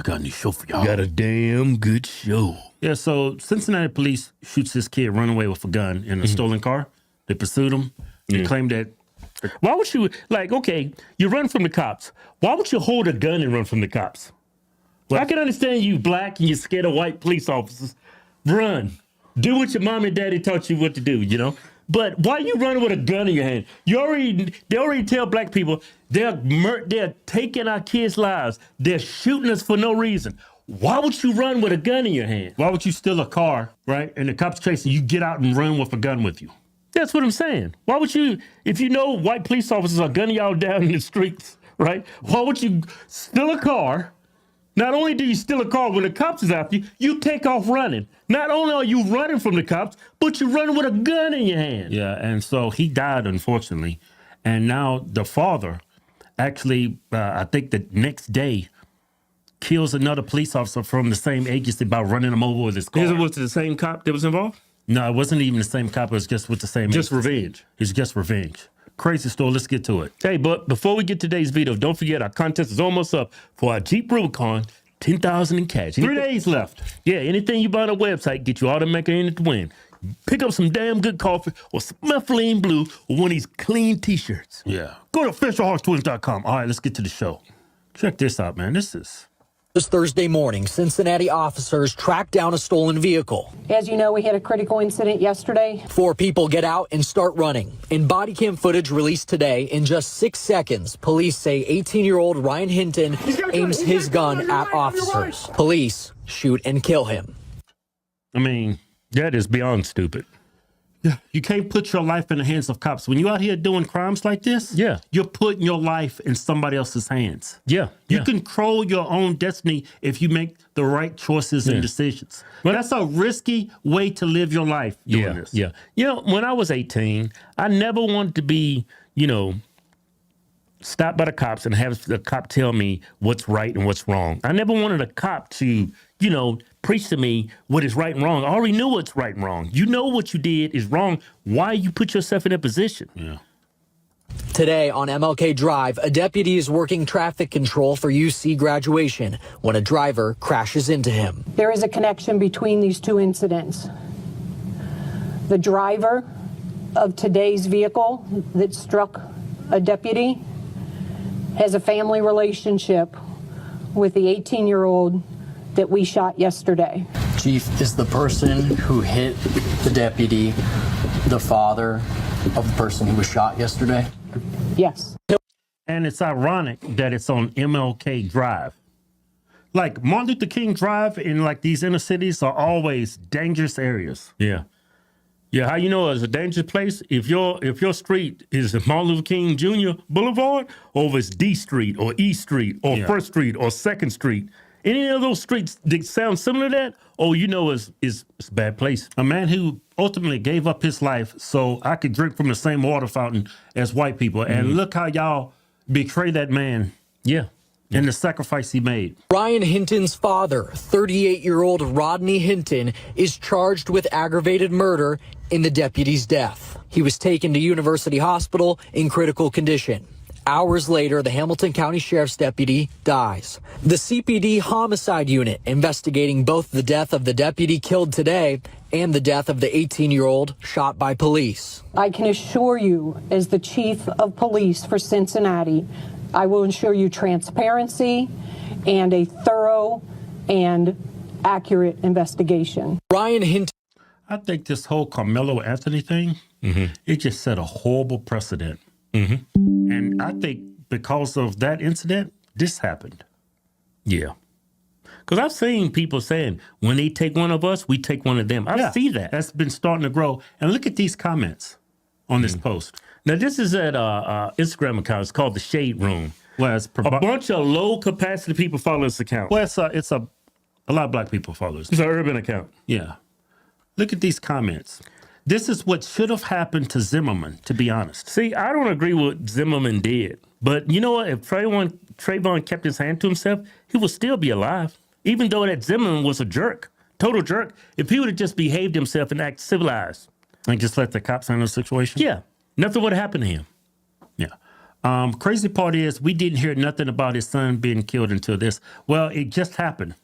I got a new show for y'all. Got a damn good show. Yeah, so Cincinnati police shoots this kid run away with a gun in a stolen car. They pursued him. They claimed that. Why would you, like, okay, you run from the cops. Why would you hold a gun and run from the cops? Well, I can understand you black and you're scared of white police officers. Run. Do what your mom and daddy taught you what to do, you know? But why are you running with a gun in your hand? They already tell black people they're taking our kids' lives. They're shooting us for no reason. Why would you run with a gun in your hand? Why would you steal a car, right? And the cops chasing you, get out and run with a gun with you? That's what I'm saying. Why would you, if you know white police officers are gunning y'all down in the streets, right? Why would you steal a car? Not only do you steal a car when the cops is after you, you take off running. Not only are you running from the cops, but you're running with a gun in your hand. Yeah, and so he died, unfortunately. And now the father actually, I think the next day, kills another police officer from the same agency by running him over with his car. Was it the same cop that was involved? No, it wasn't even the same cop. It was just with the same Just agency. revenge. It's just revenge. Crazy story. Let's get to it. Hey, but before we get to today's video, don't forget our contest is almost up for our Jeep Rubicon, $10,000 in cash. 3 days left. Yeah, anything you buy on our website, get you automatically in it to win. Pick up some damn good coffee or some Methylene Blue or one of these clean T-shirts. Yeah. Go to officialhawkstwins.com. All right, let's get to the show. Check this out, man. This Thursday morning, Cincinnati officers tracked down a stolen vehicle. As you know, we had a critical incident yesterday. 4 people get out and start running. In body cam footage released today, in just 6 seconds, police say 18-year-old Rodney Hinton aims his gun at officers. Police shoot and kill him. I mean, that is beyond stupid. Yeah. You can't put your life in the hands of cops. When you're out here doing crimes like this, you're putting your life in somebody else's hands. Yeah. You control your own destiny if you make the right choices and decisions. Well, that's a risky way to live your life doing this. Yeah. You know, when I was 18, I never wanted to be, stopped by the cops and have the cop tell me what's right and what's wrong. I never wanted a cop to, preach to me what is right and wrong. I already knew what's right and wrong. You know what you did is wrong. Why you put yourself in that position? Yeah. Today on MLK Drive, a deputy is working traffic control for UC graduation when a driver crashes into him. There is a connection between these two incidents. The driver of today's vehicle that struck a deputy has a family relationship with the 18-year-old that we shot yesterday. Chief, is the person who hit the deputy the father of the person who was shot yesterday? Yes. And it's ironic that it's on MLK Drive. Like Martin Luther King Drive in like these inner cities are always dangerous areas. Yeah. Yeah, how you know it's a dangerous place? If your street is Martin Luther King Jr. Boulevard, or if it's D Street or E Street or First Street or Second Street, any of those streets that sound similar to that, it's a bad place. A man who ultimately gave up his life so I could drink from the same water fountain as white people. And look how y'all betray that man. Yeah. And the sacrifice he made. Ryan Hinton's father, 38-year-old Rodney Hinton, is charged with aggravated murder in the deputy's death. He was taken to University Hospital in critical condition. Hours later, the Hamilton County Sheriff's deputy dies. The CPD homicide unit investigating both the death of the deputy killed today and the death of the 18-year-old shot by police. I can assure you, as the chief of police for Cincinnati, I will ensure you transparency and a thorough and accurate investigation. Ryan Hinton. I think this whole Carmelo Anthony thing, it just set a horrible precedent. And I think because of that incident, this happened. Yeah. Because I've seen people saying, when they take one of us, we take one of them. I see that. That's been starting to grow. And look at these comments on this post. Now, this is at Instagram account. It's called The Shade Room. Well, it's A bunch of low-capacity people follow this account. well, it's a lot of black people follow this. It's an urban account. Yeah. Look at these comments. This is what should have happened to Zimmerman, to be honest. See, I don't agree with what Zimmerman did. But you know what? If Trayvon kept his hand to himself, he would still be alive. Even though that Zimmerman was a jerk, total jerk. If he would have just behaved himself and acted civilized. And just let the cops handle the situation? Yeah. Nothing would have happened to him. Yeah. Crazy part is we didn't hear nothing about his son being killed until this. Well, it just happened.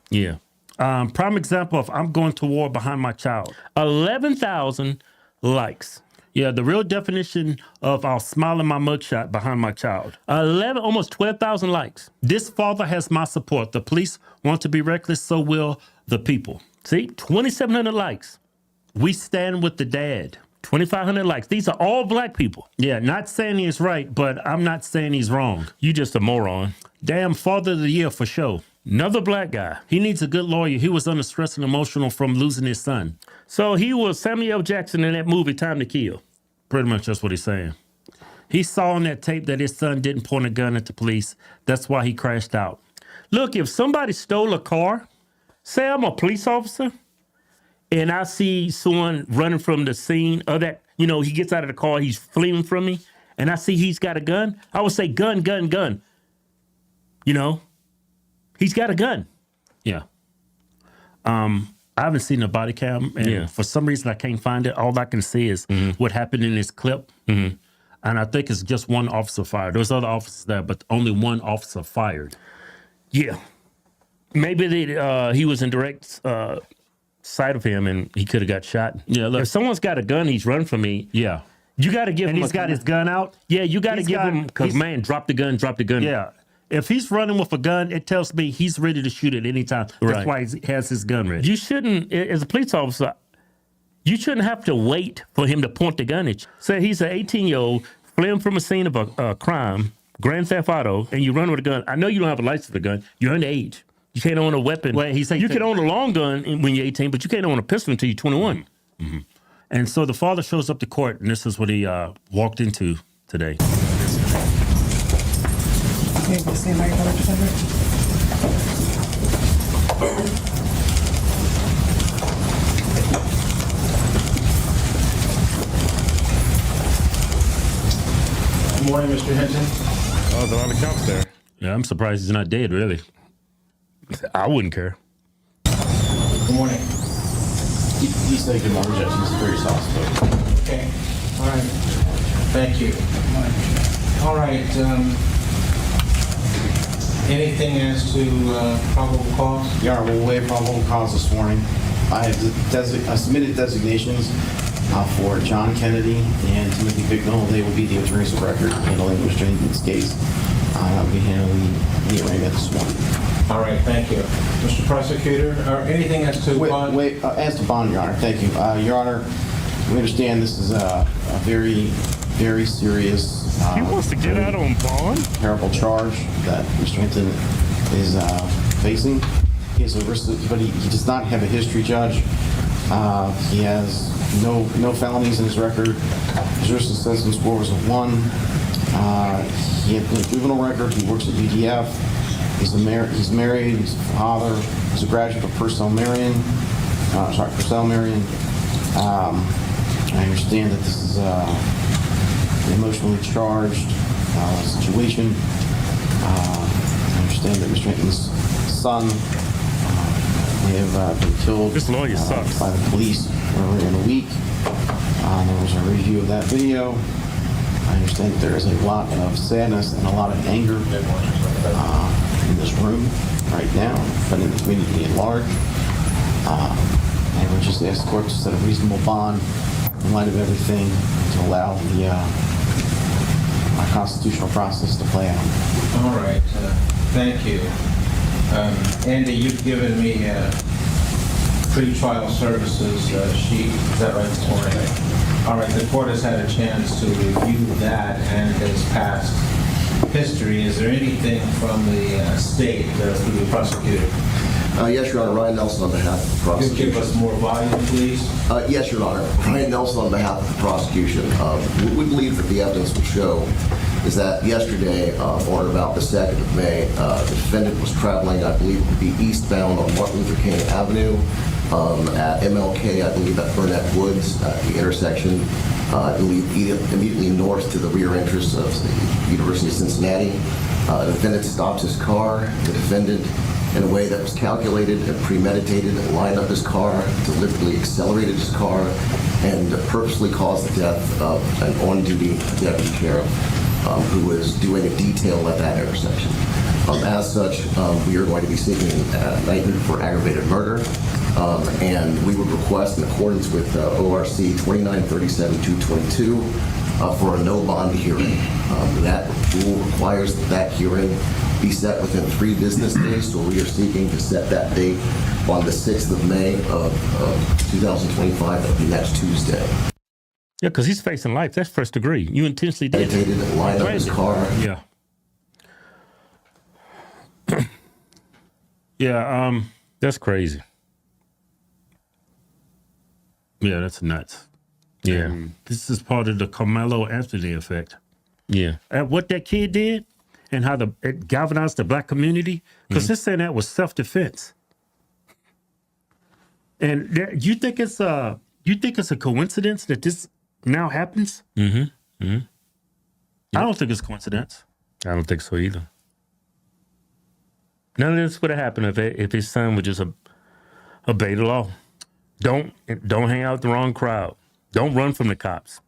Yeah. Prime example of I'm going to war behind my child. 11,000 likes. Yeah, the real definition of I'll smile in my mugshot behind my child. Almost 12,000 likes. This father has my support. The police want to be reckless, so will the people. See, 2,700 likes. We stand with the dad. 2,500 likes. These are all black people. Yeah, not saying he's right, but I'm not saying he's wrong. You just a moron. Damn, father of the year for sure. Another black guy. He needs a good lawyer. He was under stress and emotional from losing his son. So he was Samuel L. Jackson in that movie, Time to Kill. Pretty much that's what he's saying. He saw on that tape that his son didn't point a gun at the police. That's why he crashed out. Look, if somebody stole a car, say I'm a police officer, and I see someone running from the scene of that, he gets out of the car, he's fleeing from me, and I see he's got a gun, I would say gun, gun, gun. He's got a gun. Yeah. I haven't seen the body cam, and for some reason I can't find it. All I can see is what happened in this clip. And I think it's just one officer fired. There's other officers there, but only one officer fired. Yeah. Maybe he was in direct sight of him and he could have got shot. Yeah, look. If someone's got a gun, he's running from me. Yeah. You got to give him And he's got his gun out? Yeah, you got to give him command. Drop the gun, drop the gun. Yeah. If he's running with a gun, it tells me he's ready to shoot at any time. That's why he has his gun ready. You shouldn't, as a police officer, you shouldn't have to wait for him to point the gun at you. Say he's an 18-year-old fleeing from a scene of a crime, Grand Theft Auto, and you run with a gun. I know you don't have a license for a gun. You're underage. You can't own a weapon. Well, he's 18. You can own a long gun when you're 18, but you can't own a pistol until you're 21. Mm-hmm. And so the father shows up to court, and this is what he walked into today. Good morning, Mr. Hinton. Oh, there's a lot of cops there. Yeah, I'm surprised he's not dead, really. I wouldn't care. Good morning. He's taking more rejection. He's a very soft spoken. Okay. All right. Thank you. All right. Anything as to probable cause? Your Honor, we'll waive probable cause this morning. I submitted designations for John Kennedy and Timothy Bignell. They will be the attorneys of record handling Mr. Hinton's case. I'll be handling the arraignment this morning. All right. Thank you. Mr. Prosecutor, or anything as to bond? As to bond, Your Honor. Thank you. Your Honor, we understand this is a very, very serious... he wants to get out on bond? Terrible charge that Mr. Hinton is facing. He has a risk, but he does not have a history, Judge. He has no felonies in his record. His risk assessment score was a 1. He has a juvenile record. He works at UDF. He's married. He's a father. He's a graduate of Purcell Marion. I understand that this is an emotionally charged situation. I understand that Mr. Hinton's son may have been killed This lawyer sucks. by the police earlier in the week. There was a review of that video. I understand that there is a lot of sadness and a lot of anger in this room right now, but in the community at large. And we just ask the court to set a reasonable bond in light of everything to allow the constitutional process to play out. All right. Thank you. Andy, you've given me pre-trial services sheet. Is that right this morning? All right. The court has had a chance to review that and his past history. Is there anything from the state through the prosecutor? Yes, Your Honor. Ryan Nelson on behalf of the prosecution. Could you give us more volume, please? Yes, Your Honor. Ryan Nelson on behalf of the prosecution. What we believe that the evidence will show is that yesterday, on about the 2nd of May, the defendant was traveling, I believe it would be eastbound on Martin Luther King Avenue at MLK, I believe at Burnett Woods, at the intersection, I believe immediately north to the rear entrance of the University of Cincinnati. The defendant stops his car. The defendant, in a way that was calculated and premeditated, lined up his car, deliberately accelerated his car, and purposely caused the death of an on-duty deputy sheriff. who was doing a detail at that intersection. As such, we are going to be seeking indictment for aggravated murder, and we would request, in accordance with ORC 2937-222, for a no bond hearing. That rule requires that hearing be set within 3 business days, so we are seeking to set that date on the 6th of May of 2025, that'll be next Tuesday. Yeah, because he's facing life. That's first degree. You intentionally did. Meditated and lined up his car. Yeah. Yeah, That's crazy. yeah, that's nuts. Yeah. And this is part of the Carmelo Anthony effect. Yeah. And what that kid did and how it galvanized the black community, because they're saying that was self-defense. And you think it's a coincidence that this now happens? I don't think it's a coincidence. I don't think so either. None of this would have happened if his son would just obey the law. Don't hang out with the wrong crowd. Don't run from the cops.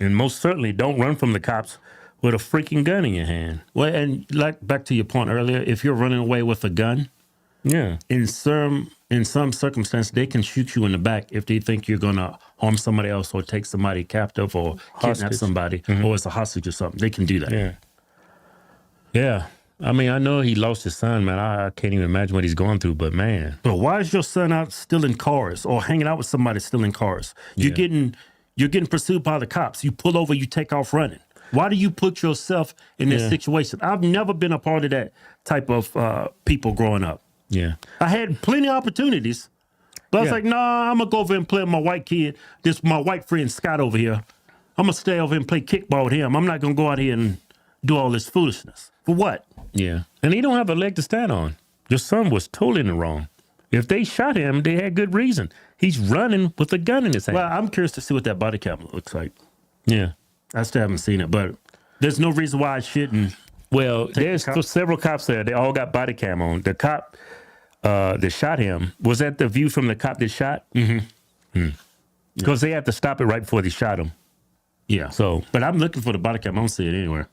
And most certainly don't run from the cops with a freaking gun in your hand. Well, and like back to your point earlier, if you're running away with a gun, Yeah. in some circumstance, they can shoot you in the back if they think you're gonna harm somebody else or take somebody captive or kidnap Hostage. somebody or it's a hostage or something. They can do that. Yeah. Yeah. I mean, I know he lost his son, man. I can't even imagine what he's going through, but man. But why is your son out stealing cars or hanging out with somebody stealing cars? You're getting pursued by the cops. You pull over, you take off running. Why do you put yourself in this situation? I've never been a part of that type of people growing up. Yeah. I had plenty of opportunities, but I was like, nah, I'm gonna go over and play with my white kid. This my white friend Scott over here. I'm gonna stay over here and play kickball with him. I'm not gonna go out here and do all this foolishness. For what? Yeah. And he don't have a leg to stand on. Your son was totally in the wrong. If they shot him, they had good reason. He's running with a gun in his hand. Well, I'm curious to see what that body cam looks like. Yeah. I still haven't seen it, but there's no reason why I shouldn't. Well, there's several cops there. They all got body cam on. The cop that shot him, was that the view from the cop that shot? Because they had to stop it right before they shot him. Yeah. So, But I'm looking for the body cam. I don't see it anywhere.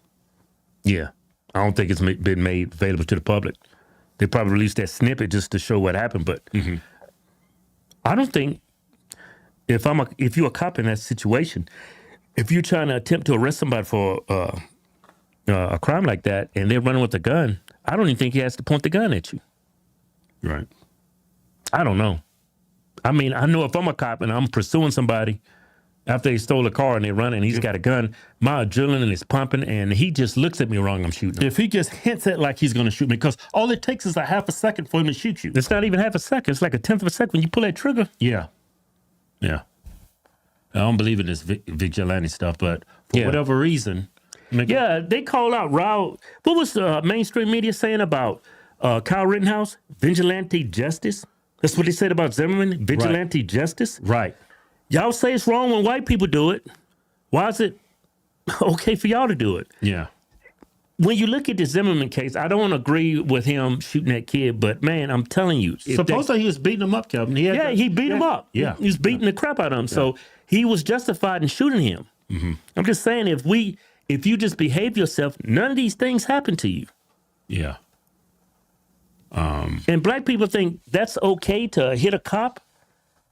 yeah. I don't think it's been made available to the public. They probably released that snippet just to show what happened, but I don't think if you're a cop in that situation, if you're trying to attempt to arrest somebody for a crime like that and they're running with a gun, I don't even think he has to point the gun at you. Right. I don't know. I mean, I know if I'm a cop and I'm pursuing somebody after they stole a car and they're running and he's got a gun, my adrenaline is pumping and he just looks at me wrong, I'm shooting him. If he just hints at like he's going to shoot me, because all it takes is a half a second for him to shoot you. It's not even half a second. It's like a tenth of a second when you pull that trigger. Yeah. Yeah. I don't believe in this vigilante stuff, but for whatever reason. Yeah, they call out Raul. What was the mainstream media saying about Kyle Rittenhouse? Vigilante justice? That's what they said about Zimmerman? Vigilante justice? Right. Y'all say it's wrong when white people do it. Why is it okay for y'all to do it? Yeah. When you look at the Zimmerman case, I don't agree with him shooting that kid, but man, I'm telling you. Supposedly he was beating him up, Kelvin. He beat him up. Yeah. He was beating the crap out of him. So he was justified in shooting him. I'm just saying, if you just behave yourself, none of these things happen to you. Yeah. And black people think that's okay to hit a cop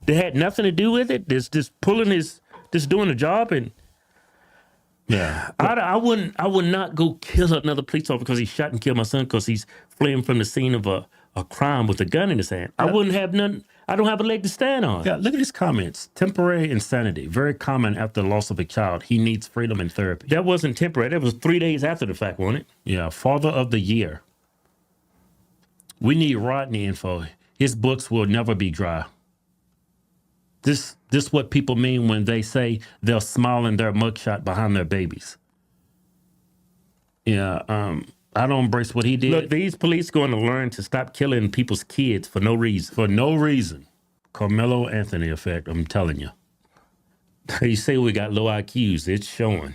that had nothing to do with it. Just doing a job. And Yeah. I would not go kill another police officer because he shot and killed my son because he's fleeing from the scene of a crime with a gun in his hand. I wouldn't have none. I don't have a leg to stand on. Yeah, look at his comments. Temporary insanity, very common after the loss of a child. He needs freedom and therapy. That wasn't temporary. That was 3 days after the fact, wasn't it? Yeah, Father of the Year. We need Rodney info. His books will never be dry. This what people mean when they say they'll smile in their mugshot behind their babies. Yeah, I don't embrace what he did. Look, these police going to learn to stop killing people's kids for no reason. For no reason. Carmelo Anthony effect, I'm telling you. You say we got low IQs. It's showing.